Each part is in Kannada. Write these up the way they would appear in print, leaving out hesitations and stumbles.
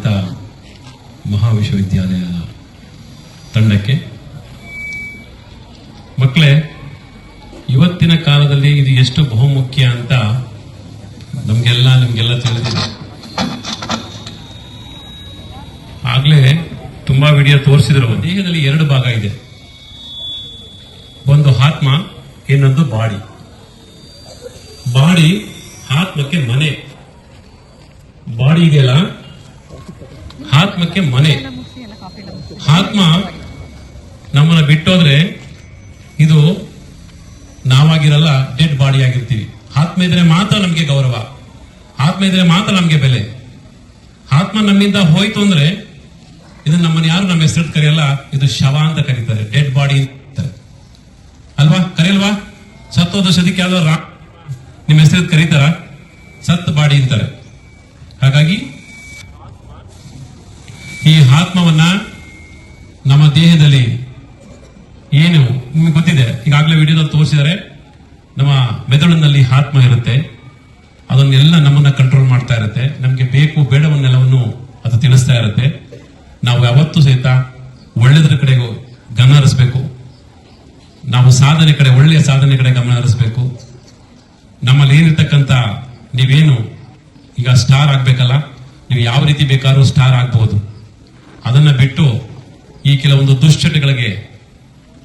ಆಡಳಿತ ಮಹಾವಿಶ್ವವಿದ್ಯಾಲಯದ ತಂಡಕ್ಕೆ, ಮಕ್ಕಳೇ, ಇವತ್ತಿನ ಕಾಲದಲ್ಲಿ ಇದು ಎಷ್ಟು ಬಹುಮುಖ್ಯ ಅಂತ ನಿಮ್ಗೆಲ್ಲ ತಿಳಿದಿದೆ. ಆಗ್ಲೇ ತುಂಬಾ ವಿಡಿಯೋ ತೋರಿಸಿದ್ರು. ದೇಹದಲ್ಲಿ ಎರಡು ಭಾಗ ಇದೆ, ಒಂದು ಆತ್ಮ, ಇನ್ನೊಂದು ಬಾಡಿ. ಬಾಡಿ ಆತ್ಮಕ್ಕೆ ಮನೆ, ಬಾಡಿ ಇದೆಯಲ್ಲ ಆತ್ಮಕ್ಕೆ ಮನೆ. ಆತ್ಮ ನಮ್ಮನ್ನ ಬಿಟ್ಟೋದ್ರೆ ಇದು ನಾವಾಗಿರಲ್ಲ, ಡೆಡ್ ಬಾಡಿ ಆಗಿರ್ತೀವಿ. ಆತ್ಮ ಇದ್ರೆ ಮಾತ್ರ ನಮ್ಗೆ ಗೌರವ, ಆತ್ಮ ಇದ್ರೆ ಮಾತ್ರ ನಮ್ಗೆ ಬೆಲೆ. ಆತ್ಮ ನಮ್ಮಿಂದ ಹೋಯ್ತು ಅಂದ್ರೆ ಇದನ್ನ ನಮ್ಮನ್ನ ಯಾರು ನಮ್ಮ ಹೆಸರು ಕರೆಯಲ್ಲ, ಇದು ಶವ ಅಂತ ಕರೀತಾರೆ, ಡೆಡ್ ಬಾಡಿ ಅಂತಾರೆ ಅಲ್ವಾ, ಕರೆಯಲ್ವಾ? ಸತ್ತೋದ ಸದಿಕ್ಕೆ ಯಾವ್ದಾದ್ರು ನಿಮ್ಮ ಹೆಸರು ಕರೀತಾರ? ಸತ್ ಬಾಡಿ ಅಂತಾರೆ. ಹಾಗಾಗಿ ಈ ಆತ್ಮವನ್ನ ನಮ್ಮ ದೇಹದಲ್ಲಿ ಏನು ನಿಮ್ಗೆ ಗೊತ್ತಿದೆ, ಈಗಾಗಲೇ ವಿಡಿಯೋದಲ್ಲಿ ತೋರಿಸಿದರೆ ನಮ್ಮ ಮೆದುಳಿನಲ್ಲಿ ಆತ್ಮ ಇರುತ್ತೆ, ಅದನ್ನೆಲ್ಲ ನಮ್ಮನ್ನ ಕಂಟ್ರೋಲ್ ಮಾಡ್ತಾ ಇರುತ್ತೆ. ನಮ್ಗೆ ಬೇಕು ಬೇಡವನ್ನೆಲ್ಲವನ್ನು ಅದು ತಿಳಿಸ್ತಾ ಇರುತ್ತೆ. ನಾವು ಯಾವತ್ತೂ ಸಹಿತ ಒಳ್ಳೆದ್ರ ಕಡೆ ಗಮನ ಹರಿಸಬೇಕು. ನಾವು ಸಾಧನೆ ಕಡೆ, ಒಳ್ಳೆಯ ಸಾಧನೆ ಕಡೆ ಗಮನ ಹರಿಸಬೇಕು. ನಮ್ಮಲ್ಲಿ ಏನಿರ್ತಕ್ಕಂಥ, ನೀವೇನು ಈಗ ಸ್ಟಾರ್ ಆಗ್ಬೇಕಲ್ಲ, ನೀವು ಯಾವ ರೀತಿ ಬೇಕಾದ್ರೂ ಸ್ಟಾರ್ ಆಗ್ಬಹುದು. ಅದನ್ನ ಬಿಟ್ಟು ಈ ಕೆಲವೊಂದು ದುಶ್ಚಟಗಳಿಗೆ,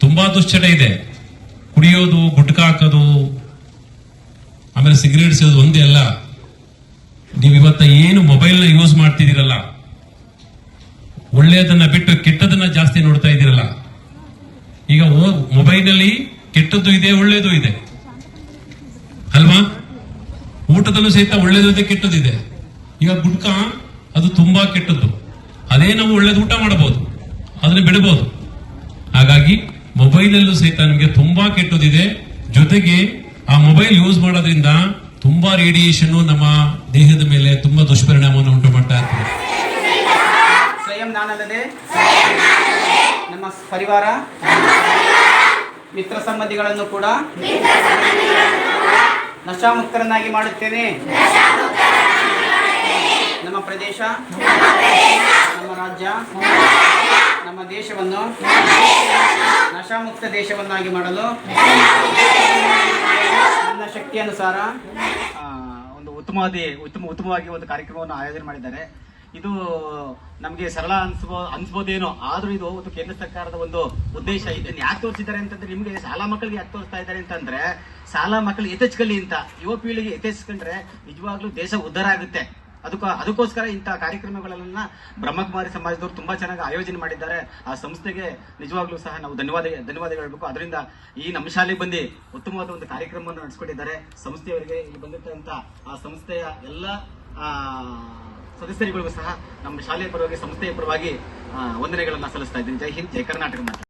ತುಂಬಾ ದುಶ್ಚಟ ಇದೆ. ಕುಡಿಯೋದು, ಗುಟ್ಕಾ ಹಾಕೋದು, ಆಮೇಲೆ ಸಿಗರೇಟ್ ಸೇದೋದು ಒಂದೇ ಅಲ್ಲ. ನೀವು ಇವತ್ತ ಏನು ಮೊಬೈಲ್ ನ ಯೂಸ್ ಮಾಡ್ತಿದ್ದೀರಲ್ಲ, ಒಳ್ಳೆಯದನ್ನ ಬಿಟ್ಟು ಕೆಟ್ಟದನ್ನ ಜಾಸ್ತಿ ನೋಡ್ತಾ ಇದ್ದೀರಲ್ಲ. ಈಗ ಮೊಬೈಲ್ ನಲ್ಲಿ ಕೆಟ್ಟದ್ದು ಇದೆ, ಒಳ್ಳೇದು ಇದೆ ಅಲ್ವಾ? ಊಟದಲ್ಲೂ ಸಹಿತ ಒಳ್ಳೇದು ಇದೆ, ಕೆಟ್ಟದಿದೆ. ಈಗ ಗುಟ್ಕಾ ಅದು ತುಂಬಾ ಕೆಟ್ಟದ್ದು, ಅದೇ ನಾವು ಒಳ್ಳೇದು ಊಟ ಮಾಡಬಹುದು, ಅದನ್ನ ಬಿಡಬಹುದು. ಹಾಗಾಗಿ ಮೊಬೈಲಲ್ಲೂ ಸಹಿತ ನಮಗೆ ತುಂಬಾ ಕೆಟ್ಟದಿದೆ. ಜೊತೆಗೆ ಆ ಮೊಬೈಲ್ ಯೂಸ್ ಮಾಡೋದ್ರಿಂದ ತುಂಬಾ ರೇಡಿಯೇಷನ್ ನಮ್ಮ ದೇಹದ ಮೇಲೆ ತುಂಬಾ ದುಷ್ಪರಿಣಾಮವನ್ನು ಉಂಟು ಮಾಡ್ತಾ ಇರ್ತದೆ. ಸ್ವಯಂ ನಾನಲ್ಲದೆ ನಮ್ಮ ಪರಿವಾರ, ಮಿತ್ರ ಸಂಬಂಧಿಗಳನ್ನು ಕೂಡ ನಶಾಮುಕ್ತರನ್ನಾಗಿ ಮಾಡುತ್ತೇನೆ. ನಮ್ಮ ಪ್ರದೇಶ, ನಮ್ಮ ರಾಜ್ಯ, ನಮ್ಮ ದೇಶವನ್ನು ನಶಾಮುಕ್ತ ದೇಶವನ್ನಾಗಿ ಮಾಡಲು ನನ್ನ ಶಕ್ತಿ ಅನುಸಾರ ಒಂದು ಉತ್ತಮವಾಗಿ ಒಂದು ಕಾರ್ಯಕ್ರಮವನ್ನು ಆಯೋಜನೆ ಮಾಡಿದ್ದಾರೆ. ಇದು ನಮಗೆ ಸರಳ ಅನ್ಸ್ಬೋದೇನೋ, ಆದ್ರೂ ಇದು ಒಂದು ಕೇಂದ್ರ ಸರ್ಕಾರದ ಒಂದು ಉದ್ದೇಶ. ಇದನ್ನು ಯಾಕೆ ತೋರಿಸಿದ್ದಾರೆ ಅಂತಂದ್ರೆ, ನಿಮಗೆ ಶಾಲಾ ಮಕ್ಕಳಿಗೆ ಯಾಕೆ ತೋರಿಸ್ತಾ ಇದ್ದಾರೆ ಅಂತಂದ್ರೆ, ಶಾಲಾ ಮಕ್ಕಳು ಎತ್ತೆಚ್ಕಲಿ ಅಂತ, ಯುವ ಪೀಳಿಗೆ ಎತ್ತೆಚ್ಕೊಂಡ್ರೆ ನಿಜವಾಗ್ಲೂ ದೇಶ ಉದ್ಧಾರ ಆಗುತ್ತೆ. ಅದಕ್ಕೋಸ್ಕರ ಇಂತಹ ಕಾರ್ಯಕ್ರಮಗಳನ್ನ ಬ್ರಹ್ಮಕುಮಾರಿ ಸಮಾಜದವರು ತುಂಬಾ ಚೆನ್ನಾಗಿ ಆಯೋಜನೆ ಮಾಡಿದ್ದಾರೆ. ಆ ಸಂಸ್ಥೆಗೆ ನಿಜವಾಗ್ಲೂ ಸಹ ನಾವು ಧನ್ಯವಾದ ಹೇಳ್ಬೇಕು. ಅದರಿಂದ ಈ ನಮ್ಮ ಶಾಲೆಗೆ ಬಂದು ಉತ್ತಮವಾದ ಒಂದು ಕಾರ್ಯಕ್ರಮವನ್ನು ನಡೆಸಿಕೊಟ್ಟಿದ್ದಾರೆ. ಸಂಸ್ಥೆಯವರಿಗೆ, ಇಲ್ಲಿ ಬಂದಿರ್ತಕ್ಕಂಥ ಆ ಸಂಸ್ಥೆಯ ಎಲ್ಲ ಸದಸ್ಯರಿಗಳಿಗೂ ಸಹ ನಮ್ಮ ಶಾಲೆಯ ಪರವಾಗಿ, ಸಂಸ್ಥೆಯ ಪರವಾಗಿ ವಂದನೆಗಳನ್ನ ಸಲ್ಲಿಸ್ತಾ ಇದ್ದೀನಿ. ಜೈ ಹಿಂದ್, ಜೈ ಕರ್ನಾಟಕ.